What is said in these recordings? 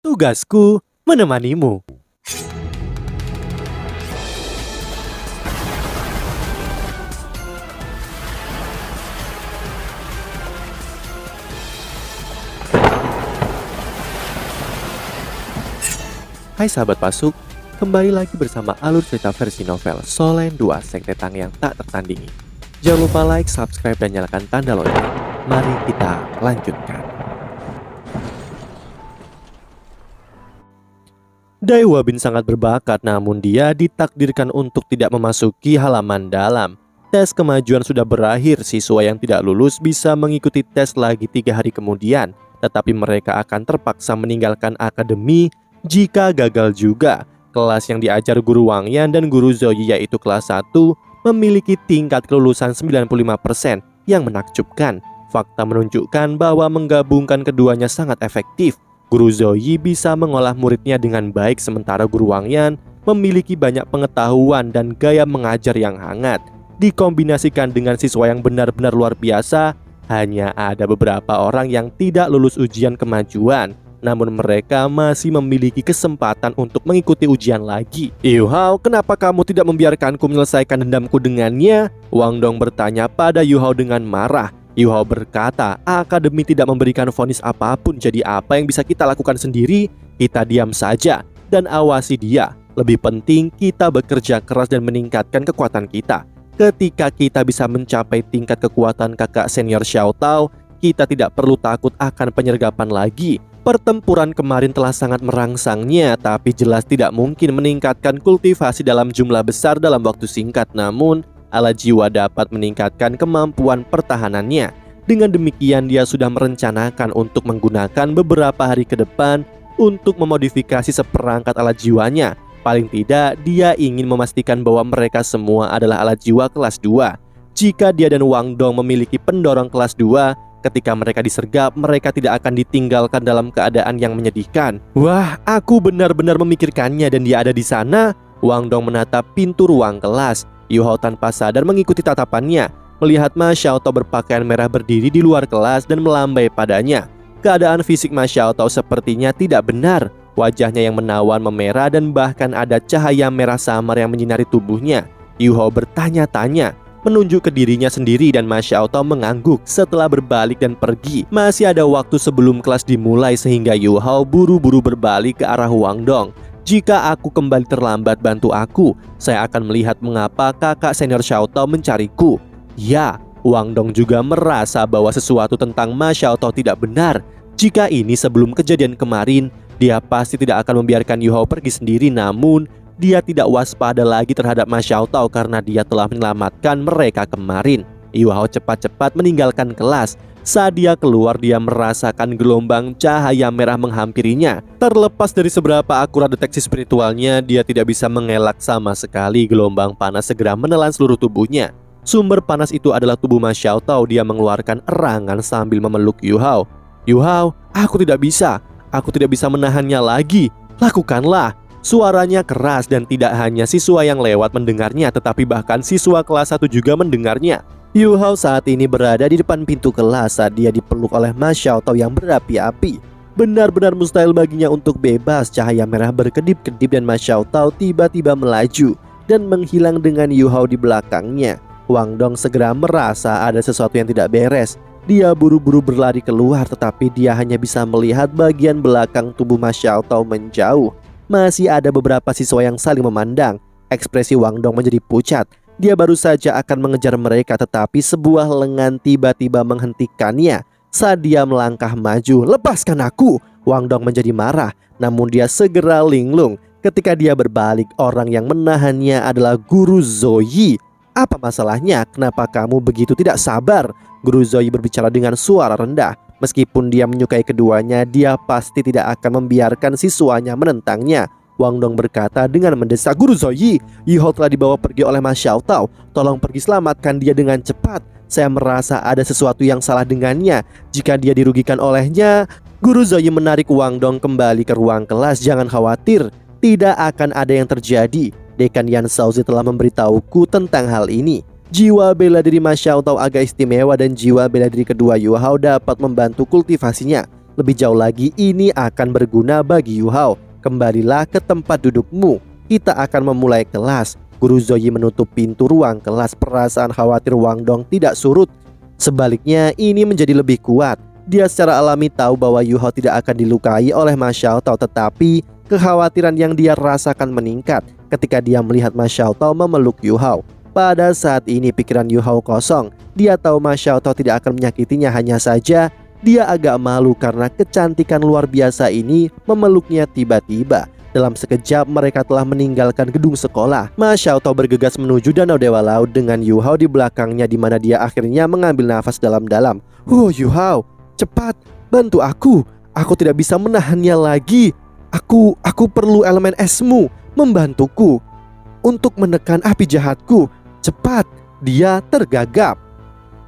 Tugasku menemanimu. Hai sahabat Pasuk, kembali lagi bersama alur cerita versi novel Solen 2 Sekte Tang yang tak tertandingi. Jangan lupa like, subscribe, dan nyalakan tanda lonceng. Mari kita lanjutkan. Dai Wabin sangat berbakat, namun dia ditakdirkan untuk tidak memasuki halaman dalam. Tes kemajuan sudah berakhir, siswa yang tidak lulus bisa mengikuti tes lagi 3 hari kemudian. Tetapi mereka akan terpaksa meninggalkan akademi jika gagal juga. Kelas yang diajar Guru Wang Yan dan Guru Zoyi yaitu kelas 1 memiliki tingkat kelulusan 95% yang menakjubkan. Fakta menunjukkan bahwa menggabungkan keduanya sangat efektif. Guru Zoyi bisa mengolah muridnya dengan baik, sementara Guru Wang Yan memiliki banyak pengetahuan dan gaya mengajar yang hangat. Dikombinasikan dengan siswa yang benar-benar luar biasa, hanya ada beberapa orang yang tidak lulus ujian kemajuan. Namun mereka masih memiliki kesempatan untuk mengikuti ujian lagi. Yu Hao, kenapa kamu tidak membiarkanku menyelesaikan dendamku dengannya? Wang Dong bertanya pada Yu Hao dengan marah. Yu Hao berkata, akademi tidak memberikan vonis apapun, jadi apa yang bisa kita lakukan sendiri? Kita diam saja dan awasi dia. Lebih penting kita bekerja keras dan meningkatkan kekuatan kita. Ketika kita bisa mencapai tingkat kekuatan kakak senior Xiao Tao, kita tidak perlu takut akan penyergapan lagi. Pertempuran kemarin telah sangat merangsangnya, tapi jelas tidak mungkin meningkatkan kultivasi dalam jumlah besar dalam waktu singkat. Namun, alat jiwa dapat meningkatkan kemampuan pertahanannya. Dengan demikian, dia sudah merencanakan untuk menggunakan beberapa hari ke depan untuk memodifikasi seperangkat alat jiwanya. Paling tidak, dia ingin memastikan bahwa mereka semua adalah alat jiwa kelas 2. Jika dia dan Wang Dong memiliki pendorong kelas 2, ketika mereka disergap, mereka tidak akan ditinggalkan dalam keadaan yang menyedihkan. Wah, aku benar-benar memikirkannya dan dia ada di sana. Wang Dong menatap pintu ruang kelas. Yu Hao tanpa sadar mengikuti tatapannya, melihat Ma Xiaotao berpakaian merah berdiri di luar kelas dan melambai padanya. Keadaan fisik Ma Xiaotao sepertinya tidak benar. Wajahnya yang menawan memerah dan bahkan ada cahaya merah samar yang menyinari tubuhnya. Yu Hao bertanya-tanya, menunjuk ke dirinya sendiri, dan Ma Xiaotao mengangguk setelah berbalik dan pergi. Masih ada waktu sebelum kelas dimulai sehingga Yu Hao buru-buru berbalik ke arah Wang Dong. Jika aku kembali terlambat, bantu aku. Saya akan melihat mengapa kakak senior Xiaotao mencariku. Ya, Wang Dong juga merasa bahwa sesuatu tentang Ma Xiaotao tidak benar. Jika ini sebelum kejadian kemarin, dia pasti tidak akan membiarkan Yu Hao pergi sendiri. Namun dia tidak waspada lagi terhadap Ma Xiaotao karena dia telah menyelamatkan mereka kemarin. Yu Hao cepat-cepat meninggalkan kelas. Saat dia keluar, dia merasakan gelombang cahaya merah menghampirinya. Terlepas dari seberapa akurat deteksi spiritualnya, dia tidak bisa mengelak sama sekali. Gelombang panas segera menelan seluruh tubuhnya. Sumber panas itu adalah tubuh Ma Xiaotao. Dia mengeluarkan erangan sambil memeluk Yu Hao. Yu Hao, aku tidak bisa. Aku tidak bisa menahannya lagi. Lakukanlah. Suaranya keras dan tidak hanya siswa yang lewat mendengarnya, tetapi bahkan siswa kelas 1 juga mendengarnya. Yu Hao saat ini berada di depan pintu kelas saat dia dipeluk oleh Ma Xiaotao yang berapi-api. Benar-benar mustahil baginya untuk bebas. Cahaya merah berkedip-kedip dan Ma Xiaotao tiba-tiba melaju dan menghilang dengan Yu Hao di belakangnya. Wang Dong segera merasa ada sesuatu yang tidak beres. Dia buru-buru berlari keluar, tetapi dia hanya bisa melihat bagian belakang tubuh Ma Xiaotao menjauh. Masih ada beberapa siswa yang saling memandang. Ekspresi Wang Dong menjadi pucat. Dia baru saja akan mengejar mereka, tetapi sebuah lengan tiba-tiba menghentikannya. Saat dia melangkah maju, "Lepaskan aku!" Wang Dong menjadi marah, namun dia segera linglung. Ketika dia berbalik, orang yang menahannya adalah Guru Zoyi. "Apa masalahnya? Kenapa kamu begitu tidak sabar?" Guru Zoyi berbicara dengan suara rendah. Meskipun dia menyukai keduanya, dia pasti tidak akan membiarkan siswanya menentangnya. Wang Dong berkata dengan mendesak, "Guru Zoyi, Yu Hao telah dibawa pergi oleh Ma Xiaotao. Tolong pergi selamatkan dia dengan cepat. Saya merasa ada sesuatu yang salah dengannya. Jika dia dirugikan olehnya..." Guru Zoyi menarik Wang Dong kembali ke ruang kelas. "Jangan khawatir, tidak akan ada yang terjadi. Dekan Yan Shaozi telah memberitahuku tentang hal ini. Jiwa bela diri Ma Xiaotao agak istimewa dan jiwa bela diri kedua Yu Hao dapat membantu kultivasinya. Lebih jauh lagi, ini akan berguna bagi Yu Hao. Kembalilah ke tempat dudukmu. Kita akan memulai kelas. Guru Zoyi menutup pintu ruang kelas. Perasaan khawatir Wang Dong tidak surut. Sebaliknya, ini menjadi lebih kuat. Dia secara alami tahu bahwa Yu Hao tidak akan dilukai oleh Ma Xiaotao, tetapi kekhawatiran yang dia rasakan meningkat ketika dia melihat Ma Xiaotao memeluk Yu Hao. Pada saat ini pikiran Yu Hao kosong. Dia tahu Ma Xiaotao tidak akan menyakitinya, hanya saja dia agak malu karena kecantikan luar biasa ini memeluknya tiba-tiba. Dalam sekejap mereka telah meninggalkan gedung sekolah. Ma Xiaotao bergegas menuju Danau Dewa Laut dengan Yu Hao di belakangnya, di mana dia akhirnya mengambil nafas dalam-dalam. Yu Hao, cepat, bantu aku. Aku tidak bisa menahannya lagi. Aku perlu elemen esmu membantuku untuk menekan api jahatku. Cepat, dia tergagap.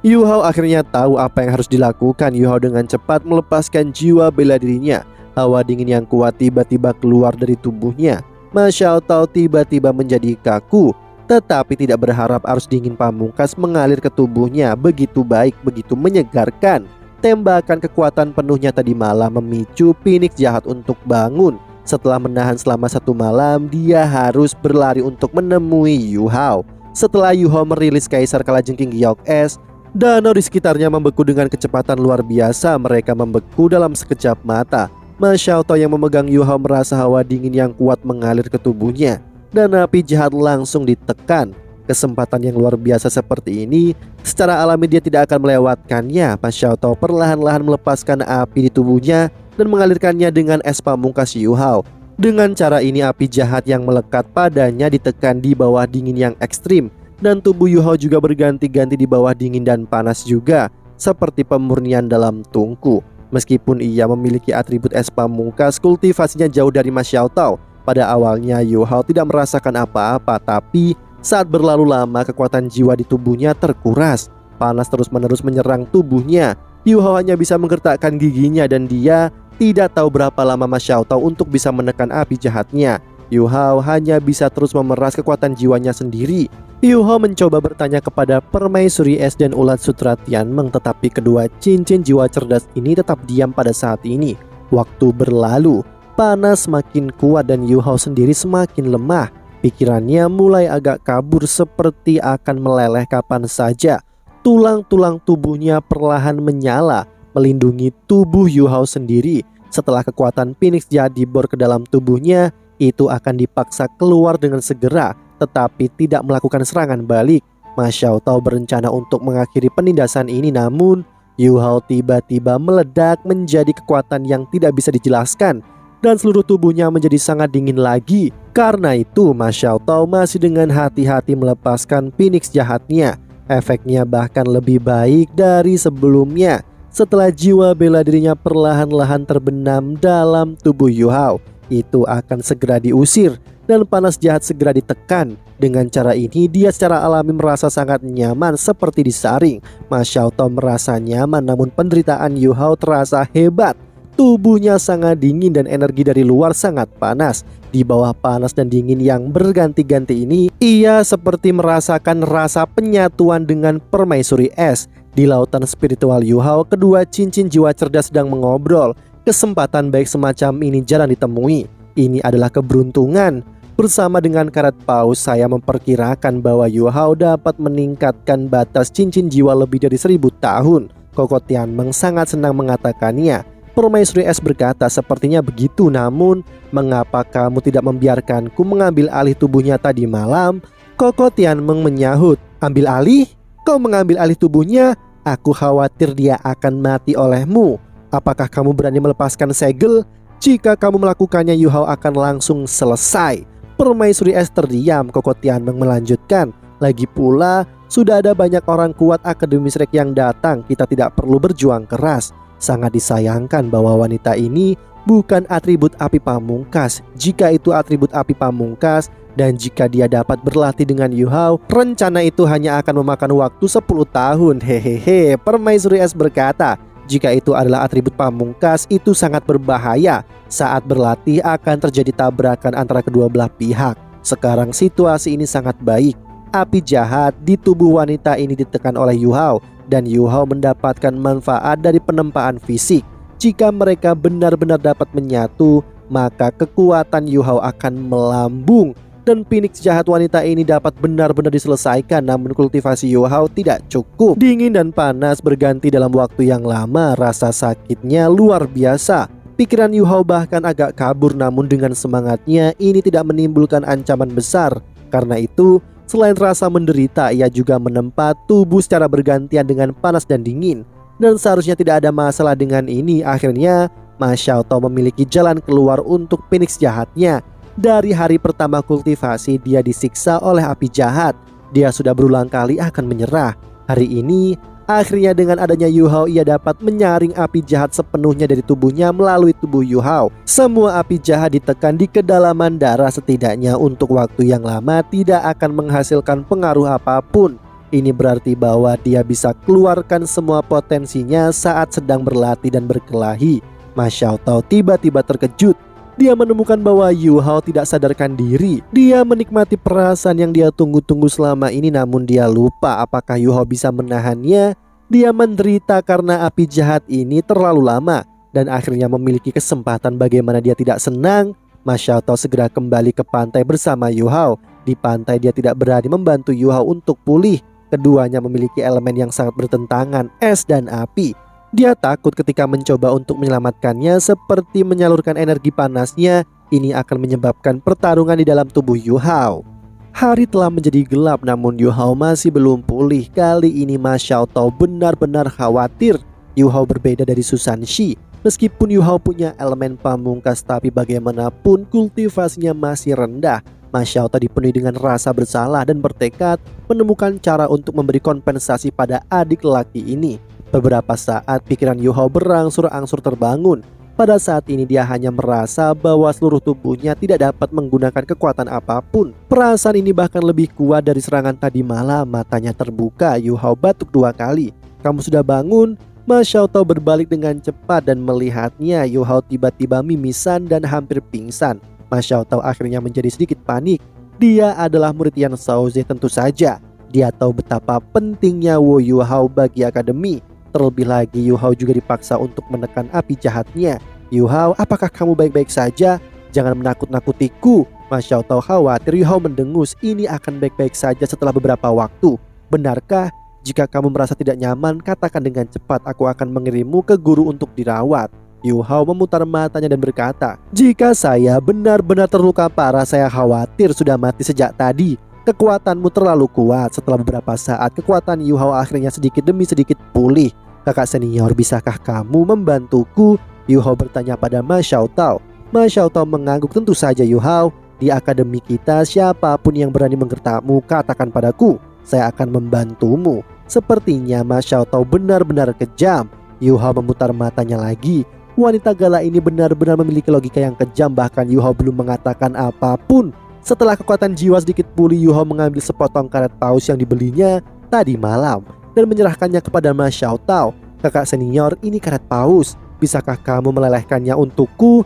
Yu Hao akhirnya tahu apa yang harus dilakukan. Yu Hao dengan cepat melepaskan jiwa bela dirinya. Hawa dingin yang kuat tiba-tiba keluar dari tubuhnya. Ma Xiaotao tiba-tiba menjadi kaku, tetapi tidak berharap arus dingin pamungkas mengalir ke tubuhnya. Begitu baik, begitu menyegarkan. Tembakan kekuatan penuhnya tadi malam memicu Phoenix jahat untuk bangun. Setelah menahan selama 1 malam, dia harus berlari untuk menemui Yu Hao. Setelah Yu Hao merilis Kaisar Kalajengking Giok Es, danau di sekitarnya membeku dengan kecepatan luar biasa. Mereka membeku dalam sekejap mata. Ma Xiaotao yang memegang Yu Hao merasa hawa dingin yang kuat mengalir ke tubuhnya, dan api jahat langsung ditekan. Kesempatan yang luar biasa seperti ini, secara alami dia tidak akan melewatkannya. Ma Xiaotao perlahan-lahan melepaskan api di tubuhnya dan mengalirkannya dengan es pamungkas Yu Hao. Dengan cara ini api jahat yang melekat padanya ditekan di bawah dingin yang ekstrim, dan tubuh Yu Hao juga berganti-ganti di bawah dingin dan panas juga, seperti pemurnian dalam tungku. Meskipun ia memiliki atribut es pamungkas, kultivasinya jauh dari Ma Xiaotao. Pada awalnya Yu Hao tidak merasakan apa-apa, tapi saat berlalu lama kekuatan jiwa di tubuhnya terkuras. Panas terus-menerus menyerang tubuhnya. Yu Hao hanya bisa menggertakkan giginya dan dia tidak tahu berapa lama Ma Xiaotao untuk bisa menekan api jahatnya. Yu Hao hanya bisa terus memeras kekuatan jiwanya sendiri. Yu Hao mencoba bertanya kepada Permaisuri Es dan Ulat Sutra Tianmeng, tetapi kedua cincin jiwa cerdas ini tetap diam pada saat ini. Waktu berlalu, panas semakin kuat dan Yu Hao sendiri semakin lemah. Pikirannya mulai agak kabur, seperti akan meleleh kapan saja. Tulang-tulang tubuhnya perlahan menyala, melindungi tubuh Yu Hao sendiri. Setelah kekuatan Phoenix jahat dibor ke dalam tubuhnya, itu akan dipaksa keluar dengan segera, tetapi tidak melakukan serangan balik. Ma Xiaotao berencana untuk mengakhiri penindasan ini, namun Yu Hao tiba-tiba meledak menjadi kekuatan yang tidak bisa dijelaskan, dan seluruh tubuhnya menjadi sangat dingin lagi. Karena itu Ma Xiaotao masih dengan hati-hati melepaskan Phoenix jahatnya. Efeknya bahkan lebih baik dari sebelumnya. Setelah jiwa bela dirinya perlahan-lahan terbenam dalam tubuh Yu Hao, itu akan segera diusir dan panas jahat segera ditekan. Dengan cara ini dia secara alami merasa sangat nyaman, seperti disaring. Ma Xiaotao merasa nyaman, namun penderitaan Yu Hao terasa hebat. Tubuhnya sangat dingin dan energi dari luar sangat panas. Di bawah panas dan dingin yang berganti-ganti ini, ia seperti merasakan rasa penyatuan dengan Permaisuri Es. Di lautan spiritual Yu Hao, kedua cincin jiwa cerdas sedang mengobrol. Kesempatan baik semacam ini jarang ditemui. Ini adalah keberuntungan. Bersama dengan karet paus, saya memperkirakan bahwa Yu Hao dapat meningkatkan batas cincin jiwa lebih dari 1000 tahun. Koko Tianmeng sangat senang mengatakannya. Permaisuri Es berkata, sepertinya begitu, namun mengapa kamu tidak membiarkanku mengambil alih tubuhnya tadi malam? Koko Tianmeng menyahut, ambil alih? Kau mengambil alih tubuhnya? Aku khawatir dia akan mati olehmu. Apakah kamu berani melepaskan segel? Jika kamu melakukannya, Yu Hao akan langsung selesai. Permaisuri Es terdiam. Koko Tianmeng melanjutkan, lagi pula sudah ada banyak orang kuat Akademi Shrek yang datang. Kita tidak perlu berjuang keras. Sangat disayangkan bahwa wanita ini bukan atribut api pamungkas. Jika itu atribut api pamungkas, dan jika dia dapat berlatih dengan Yu Hao, rencana itu hanya akan memakan waktu 10 tahun. Hehehe, Permaisuri Es berkata, jika itu adalah atribut pamungkas, itu sangat berbahaya. Saat berlatih akan terjadi tabrakan antara kedua belah pihak. Sekarang situasi ini sangat baik. Api jahat di tubuh wanita ini ditekan oleh Yu Hao, dan Yu Hao mendapatkan manfaat dari penempaan fisik. Jika mereka benar-benar dapat menyatu, maka kekuatan Yu Hao akan melambung dan Phoenix jahat wanita ini dapat benar-benar diselesaikan. Namun kultivasi Yu Hao tidak cukup. Dingin dan panas berganti dalam waktu yang lama. Rasa sakitnya luar biasa. Pikiran Yu Hao bahkan agak kabur, namun dengan semangatnya ini tidak menimbulkan ancaman besar. Karena itu, selain rasa menderita, ia juga menempa tubuh secara bergantian dengan panas dan dingin. Dan seharusnya tidak ada masalah dengan ini. Akhirnya, Ma Xiaotao memiliki jalan keluar untuk Phoenix jahatnya. Dari hari pertama kultivasi, dia disiksa oleh api jahat. Dia sudah berulang kali akan menyerah. Hari ini, akhirnya dengan adanya Yu Hao, ia dapat menyaring api jahat sepenuhnya dari tubuhnya melalui tubuh Yu Hao. Semua api jahat ditekan di kedalaman darah, setidaknya untuk waktu yang lama tidak akan menghasilkan pengaruh apapun. Ini berarti bahwa dia bisa keluarkan semua potensinya saat sedang berlatih dan berkelahi. Ma Xiaotao tiba-tiba terkejut. Dia menemukan bahwa Yu Hao tidak sadarkan diri. Dia menikmati perasaan yang dia tunggu-tunggu selama ini, namun dia lupa apakah Yu Hao bisa menahannya. Dia menderita karena api jahat ini terlalu lama dan akhirnya memiliki kesempatan bagaimana dia tidak senang. Ma Xiaotao segera kembali ke pantai bersama Yu Hao. Di pantai dia tidak berani membantu Yu Hao untuk pulih. Keduanya memiliki elemen yang sangat bertentangan, es dan api. Dia takut ketika mencoba untuk menyelamatkannya, seperti menyalurkan energi panasnya. Ini akan menyebabkan pertarungan di dalam tubuh Yu Hao. Hari telah menjadi gelap, namun Yu Hao masih belum pulih. Kali ini Ma Xiaotao benar-benar khawatir. Yu Hao berbeda dari Susan Shi. Meskipun Yu Hao punya elemen pamungkas, tapi bagaimanapun kultivasinya masih rendah. Ma Xiaotao dipenuhi dengan rasa bersalah dan bertekad menemukan cara untuk memberi kompensasi pada adik lelaki ini. Beberapa saat pikiran Yu Hao berangsur-angsur terbangun. Pada saat ini dia hanya merasa bahwa seluruh tubuhnya tidak dapat menggunakan kekuatan apapun. Perasaan ini bahkan lebih kuat dari serangan tadi malam. Matanya terbuka, Yu Hao batuk 2 kali. "Kamu sudah bangun?" Ma Xiaotao berbalik dengan cepat dan melihatnya. Yu Hao tiba-tiba mimisan dan hampir pingsan. Ma Xiaotao akhirnya menjadi sedikit panik. Dia adalah murid Yan Shaoze tentu saja. Dia tahu betapa pentingnya Wu Yu Hao bagi akademi. Terlebih lagi Yu Hao juga dipaksa untuk menekan api jahatnya. "Yu Hao, apakah kamu baik-baik saja? Jangan menakut-nakutiku." Ma Xiaotao khawatir Yu Hao mendengus. "Ini akan baik-baik saja setelah beberapa waktu. Benarkah? Jika kamu merasa tidak nyaman, katakan dengan cepat. Aku akan mengirimmu ke guru untuk dirawat." Yu Hao memutar matanya dan berkata, "Jika saya benar-benar terluka parah, saya khawatir sudah mati sejak tadi. Kekuatanmu terlalu kuat." Setelah beberapa saat, kekuatan Yu Hao akhirnya sedikit demi sedikit pulih. "Kakak senior, bisakah kamu membantuku?" Yu Hao bertanya pada Ma Xiaotao. Ma Xiaotao mengangguk. "Tentu saja Yu Hao. Di akademi kita, siapapun yang berani menggertakmu, katakan padaku. Saya akan membantumu." Sepertinya Ma Xiaotao benar-benar kejam. Yu Hao memutar matanya lagi. Wanita galak ini benar-benar memiliki logika yang kejam. Bahkan Yu Hao belum mengatakan apapun. Setelah kekuatan jiwa sedikit pulih, Yu Hao mengambil sepotong karet paus yang dibelinya tadi malam dan menyerahkannya kepada Ma Xiaotao. "Kakak senior, ini karet paus. Bisakah kamu melelehkannya untukku?"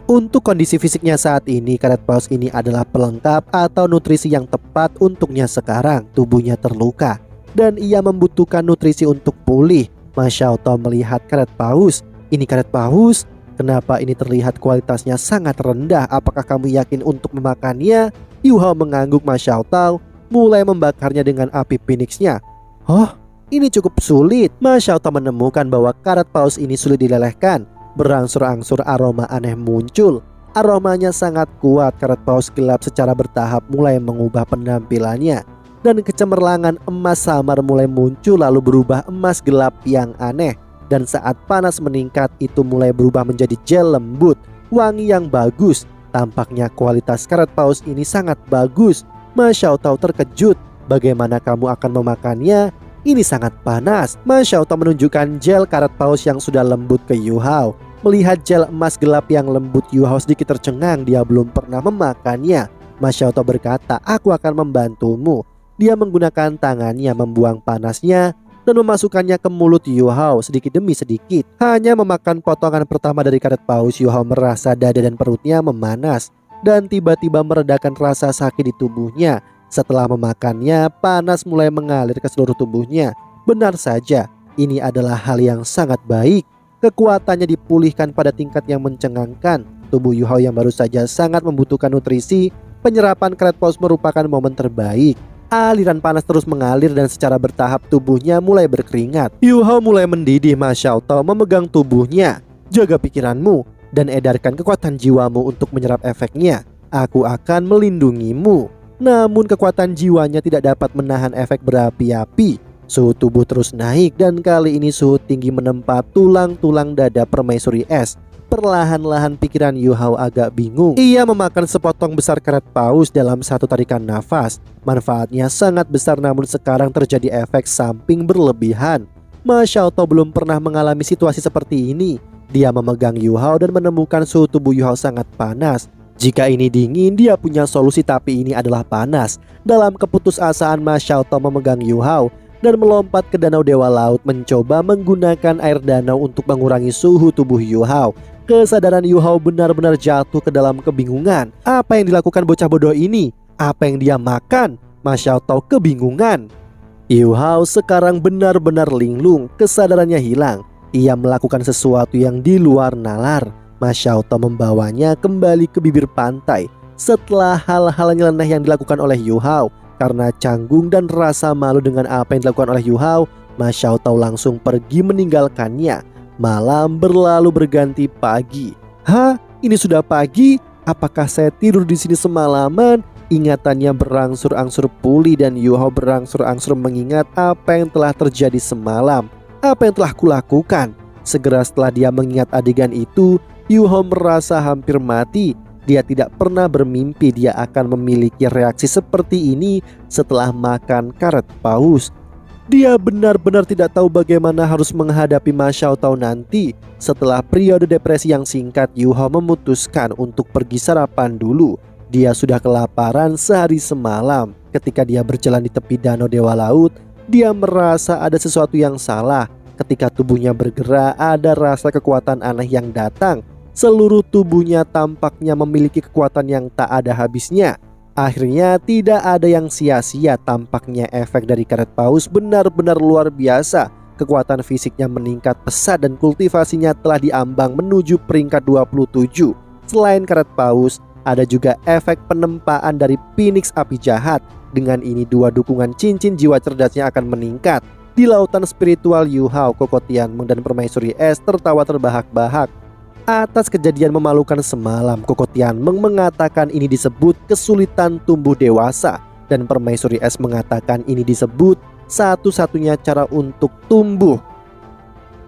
Untuk kondisi fisiknya saat ini, karet paus ini adalah pelengkap atau nutrisi yang tepat untuknya sekarang. Tubuhnya terluka dan ia membutuhkan nutrisi untuk pulih. Ma Xiaotao melihat karet paus. "Ini karet paus? Kenapa ini terlihat kualitasnya sangat rendah? Apakah kamu yakin untuk memakannya?" Yu Hao mengangguk. Ma Xiaotao mulai membakarnya dengan api Phoenix-nya. "Oh, ini cukup sulit." Ma Xiaotao menemukan bahwa karet paus ini sulit dilelehkan. Berangsur-angsur aroma aneh muncul. Aromanya sangat kuat. Karet paus gelap secara bertahap mulai mengubah penampilannya. Dan kecemerlangan emas samar mulai muncul lalu berubah emas gelap yang aneh. Dan saat panas meningkat, itu mulai berubah menjadi gel lembut, wangi yang bagus. Tampaknya kualitas karet paus ini sangat bagus. Ma Xiaotao terkejut. "Bagaimana kamu akan memakannya? Ini sangat panas." Ma Xiaotao menunjukkan gel karet paus yang sudah lembut ke Yu Hao. Melihat gel emas gelap yang lembut, Yu Hao sedikit tercengang. Dia belum pernah memakannya. Ma Xiaotao berkata, "Aku akan membantumu." Dia menggunakan tangannya membuang panasnya dan memasukkannya ke mulut Yu Hao sedikit demi sedikit. Hanya memakan potongan pertama dari karet paus, Yu Hao merasa dada dan perutnya memanas dan tiba-tiba meredakan rasa sakit di tubuhnya. Setelah memakannya, panas mulai mengalir ke seluruh tubuhnya. Benar saja, ini adalah hal yang sangat baik. Kekuatannya dipulihkan pada tingkat yang mencengangkan. Tubuh Yu Hao yang baru saja sangat membutuhkan nutrisi, penyerapan karet paus merupakan momen terbaik. Aliran panas terus mengalir dan secara bertahap tubuhnya mulai berkeringat. Yu Hao mulai mendidih. Ma Xiaotao memegang tubuhnya. Jaga pikiranmu dan edarkan kekuatan jiwamu untuk menyerap efeknya. Aku akan melindungimu. Namun kekuatan jiwanya tidak dapat menahan efek berapi-api. Suhu tubuh terus naik dan kali ini suhu tinggi menempa tulang-tulang dada permaisuri es. Perlahan-lahan pikiran Yu Hao agak bingung. Ia memakan sepotong besar karet paus dalam satu tarikan nafas. Manfaatnya sangat besar, namun sekarang terjadi efek samping berlebihan. Ma Xiaotao belum pernah mengalami situasi seperti ini. Dia memegang Yu Hao dan menemukan suhu tubuh Yu Hao sangat panas. Jika ini dingin, dia punya solusi, tapi ini adalah panas. Dalam keputusasaan, Ma Xiaotao memegang Yu Hao dan melompat ke danau Dewa Laut, mencoba menggunakan air danau untuk mengurangi suhu tubuh Yu Hao. Kesadaran Yu Hao benar-benar jatuh ke dalam kebingungan. Apa yang dilakukan bocah bodoh ini? Apa yang dia makan? Ma Xiaotao kebingungan. Yu Hao sekarang benar-benar linglung, kesadarannya hilang. Ia melakukan sesuatu yang di luar nalar. Ma Xiaotao membawanya kembali ke bibir pantai. Setelah hal-hal nyeleneh yang dilakukan oleh Yu Hao, karena canggung dan rasa malu dengan apa yang dilakukan oleh Yu Hao, Ma Xiaotao langsung pergi meninggalkannya. Malam berlalu berganti pagi. Hah? Ini sudah pagi? Apakah saya tidur di sini semalaman? Ingatannya berangsur-angsur pulih dan Yu Hao berangsur-angsur mengingat apa yang telah terjadi semalam. Apa yang telah kulakukan? Segera setelah dia mengingat adegan itu, Yu Hao merasa hampir mati. Dia tidak pernah bermimpi dia akan memiliki reaksi seperti ini setelah makan karet paus. Dia benar-benar tidak tahu bagaimana harus menghadapi Ma Xiaotao nanti. Setelah periode depresi yang singkat, Yu Hao memutuskan untuk pergi sarapan dulu. Dia sudah kelaparan sehari semalam. Ketika dia berjalan di tepi danau Dewa Laut, dia merasa ada sesuatu yang salah. Ketika tubuhnya bergerak, ada rasa kekuatan aneh yang datang. Seluruh tubuhnya tampaknya memiliki kekuatan yang tak ada habisnya. Akhirnya tidak ada yang sia-sia, tampaknya efek dari karet paus benar-benar luar biasa. Kekuatan fisiknya meningkat pesat dan kultivasinya telah diambang menuju peringkat 27. Selain karet paus, ada juga efek penempaan dari Phoenix api jahat. Dengan ini dua dukungan cincin jiwa cerdasnya akan meningkat. Di lautan spiritual, Yu Hao, Koko Tianmeng dan permaisuri es tertawa terbahak-bahak atas kejadian memalukan semalam. Koko Tianmeng mengatakan ini disebut kesulitan tumbuh dewasa, dan permaisuri es mengatakan ini disebut satu-satunya cara untuk tumbuh.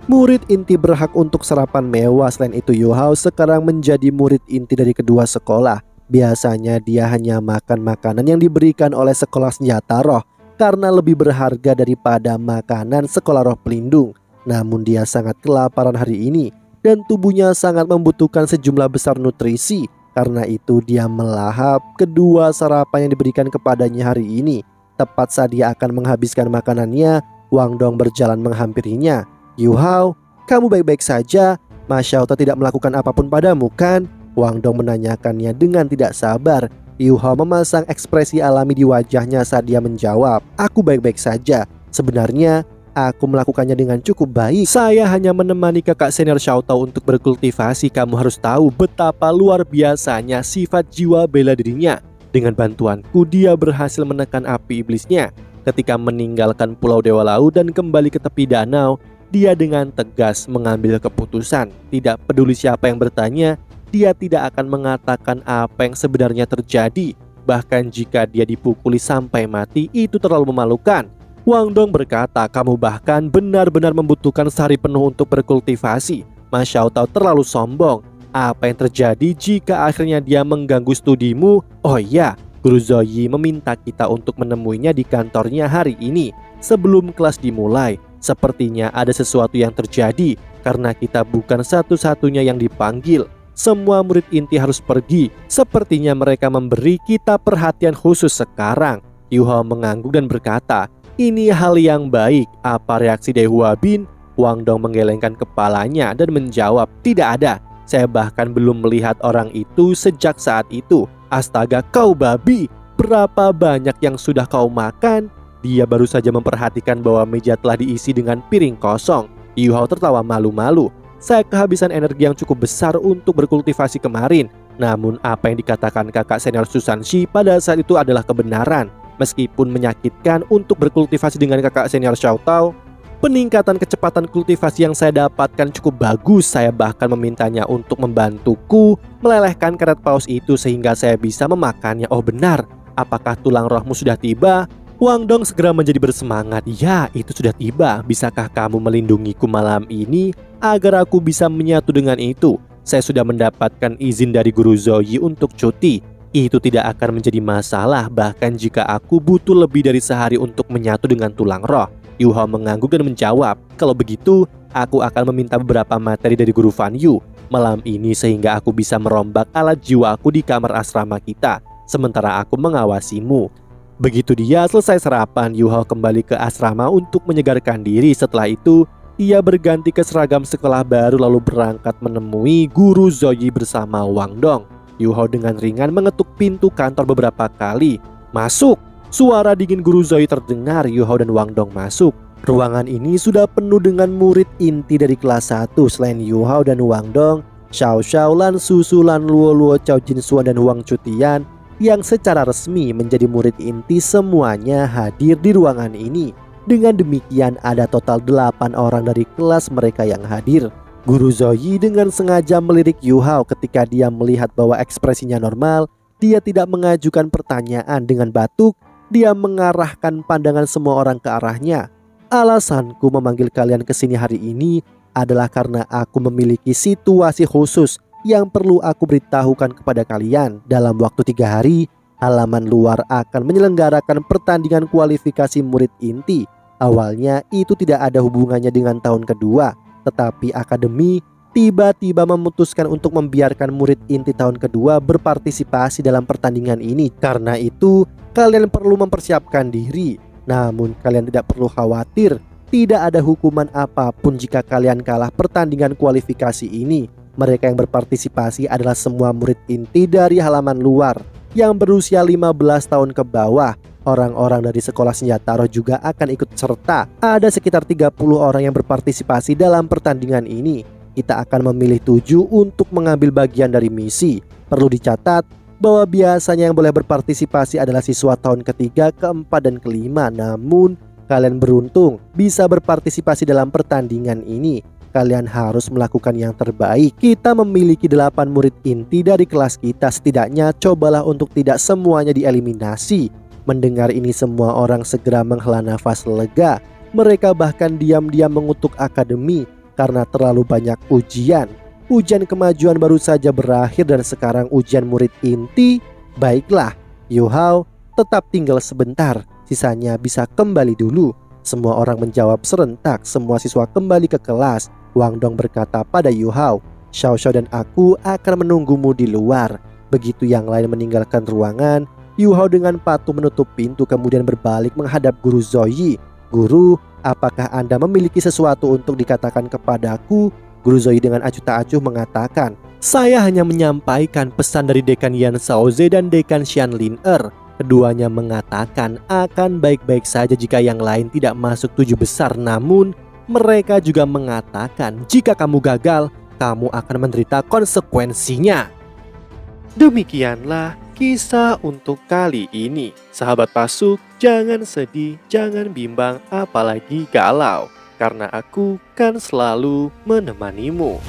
Murid inti berhak untuk sarapan mewah. Selain itu, Yu Hao sekarang menjadi murid inti dari kedua sekolah. Biasanya dia hanya makan makanan yang diberikan oleh sekolah senjata roh karena lebih berharga daripada makanan sekolah roh pelindung. Namun dia sangat kelaparan hari ini dan tubuhnya sangat membutuhkan sejumlah besar nutrisi. Karena itu dia melahap kedua sarapan yang diberikan kepadanya hari ini. Tepat saat dia akan menghabiskan makanannya, Wang Dong berjalan menghampirinya. Yu Hao, kamu baik-baik saja? Ma Xiaotao tidak melakukan apapun padamu kan? Wang Dong menanyakannya dengan tidak sabar. Yu Hao memasang ekspresi alami di wajahnya saat dia menjawab, aku baik-baik saja. Sebenarnya aku melakukannya dengan cukup baik. Saya hanya menemani kakak senior Xiaotao untuk berkultivasi. Kamu harus tahu betapa luar biasanya sifat jiwa bela dirinya. Dengan bantuanku dia berhasil menekan api iblisnya. Ketika meninggalkan Pulau Dewa Laut dan kembali ke tepi danau, dia dengan tegas mengambil keputusan. Tidak peduli siapa yang bertanya, dia tidak akan mengatakan apa yang sebenarnya terjadi. Bahkan jika dia dipukuli sampai mati, itu terlalu memalukan. Wang Dong berkata, kamu bahkan benar-benar membutuhkan sehari penuh untuk berkultivasi. Ma Xiaotao terlalu sombong. Apa yang terjadi jika akhirnya dia mengganggu studimu? Oh iya, Guru Zoyi meminta kita untuk menemuinya di kantornya hari ini sebelum kelas dimulai. Sepertinya ada sesuatu yang terjadi karena kita bukan satu-satunya yang dipanggil. Semua murid inti harus pergi. Sepertinya mereka memberi kita perhatian khusus sekarang. Yu Hao mengangguk dan berkata, ini hal yang baik. Apa reaksi Dehua Bin? Wang Dong menggelengkan kepalanya dan menjawab, tidak ada. Saya bahkan belum melihat orang itu sejak saat itu. Astaga, kau babi. Berapa banyak yang sudah kau makan? Dia baru saja memperhatikan bahwa meja telah diisi dengan piring kosong. Yu Hao tertawa malu-malu. Saya kehabisan energi yang cukup besar untuk berkultivasi kemarin. Namun apa yang dikatakan kakak senior Susanshi pada saat itu adalah kebenaran. Meskipun menyakitkan untuk berkultivasi dengan kakak senior Xiaotao, peningkatan kecepatan kultivasi yang saya dapatkan cukup bagus. Saya bahkan memintanya untuk membantuku melelehkan karet paus itu sehingga saya bisa memakannya. Oh benar, apakah tulang rohmu sudah tiba? Wang Dong segera menjadi bersemangat. Ya, itu sudah tiba. Bisakah kamu melindungiku malam ini agar aku bisa menyatu dengan itu? Saya sudah mendapatkan izin dari Guru Zoyi untuk cuti. Itu tidak akan menjadi masalah bahkan jika aku butuh lebih dari sehari untuk menyatu dengan tulang roh. Yu Hao mengangguk dan menjawab, kalau begitu aku akan meminta beberapa materi dari Guru Fan Yu malam ini sehingga aku bisa merombak alat jiwaku di kamar asrama kita sementara aku mengawasimu. Begitu dia selesai sarapan, Yu Hao kembali ke asrama untuk menyegarkan diri. Setelah itu, ia berganti ke seragam sekolah baru lalu berangkat menemui Guru Zoyi bersama Wang Dong. Yu Hao dengan ringan mengetuk pintu kantor beberapa kali. Masuk! Suara dingin Guru Zoyi terdengar. Yu Hao dan Wang Dong masuk. Ruangan ini sudah penuh dengan murid inti dari kelas 1. Selain Yu Hao dan Wang Dong, Xiao Xiao, Lan Susu, Lan Luo Luo, Cao Jinsuan dan Wang Chutian yang secara resmi menjadi murid inti semuanya hadir di ruangan ini. Dengan demikian ada total 8 orang dari kelas mereka yang hadir. Guru Zoyi dengan sengaja melirik Yu Hao ketika dia melihat bahwa ekspresinya normal. Dia tidak mengajukan pertanyaan. Dengan batuk, dia mengarahkan pandangan semua orang ke arahnya. Alasanku memanggil kalian ke sini hari ini adalah karena aku memiliki situasi khusus yang perlu aku beritahukan kepada kalian. Dalam waktu 3 hari, halaman luar akan menyelenggarakan pertandingan kualifikasi murid inti. Awalnya itu tidak ada hubungannya dengan tahun kedua, tetapi akademi tiba-tiba memutuskan untuk membiarkan murid inti tahun kedua berpartisipasi dalam pertandingan ini. Karena itu, kalian perlu mempersiapkan diri. Namun kalian tidak perlu khawatir, tidak ada hukuman apapun jika kalian kalah pertandingan kualifikasi ini. Mereka yang berpartisipasi adalah semua murid inti dari halaman luar yang berusia 15 tahun ke bawah. Orang-orang dari sekolah senjata roh juga akan ikut serta. Ada sekitar 30 orang yang berpartisipasi dalam pertandingan ini. Kita akan memilih 7 untuk mengambil bagian dari misi. Perlu dicatat bahwa biasanya yang boleh berpartisipasi adalah siswa tahun ketiga, keempat, dan kelima. Namun kalian beruntung bisa berpartisipasi dalam pertandingan ini. Kalian harus melakukan yang terbaik. Kita memiliki 8 murid inti dari kelas kita. Setidaknya cobalah untuk tidak semuanya dieliminasi. Mendengar ini semua orang segera menghela nafas lega. Mereka bahkan diam-diam mengutuk akademi karena terlalu banyak ujian. Ujian kemajuan baru saja berakhir dan sekarang ujian murid inti. Baiklah, Yu Hao tetap tinggal sebentar. Sisanya bisa kembali dulu. Semua orang menjawab serentak. Semua siswa kembali ke kelas. Wang Dong berkata pada Yu Hao, Xiao Xiao dan aku akan menunggumu di luar. Begitu yang lain meninggalkan ruangan, Yu Hao dengan patuh menutup pintu kemudian berbalik menghadap Guru Zoyi. Guru, apakah Anda memiliki sesuatu untuk dikatakan kepadaku? Guru Zoyi dengan acuh tak acuh mengatakan, saya hanya menyampaikan pesan dari Dekan Yan Shaoze dan Dekan Xian Lin Keduanya mengatakan akan baik-baik saja jika yang lain tidak masuk 7 besar. Namun mereka juga mengatakan jika kamu gagal, kamu akan menderita konsekuensinya. Demikianlah kisah untuk kali ini. Sahabat Pasuk, jangan sedih, jangan bimbang, apalagi galau. Karena aku kan selalu menemanimu.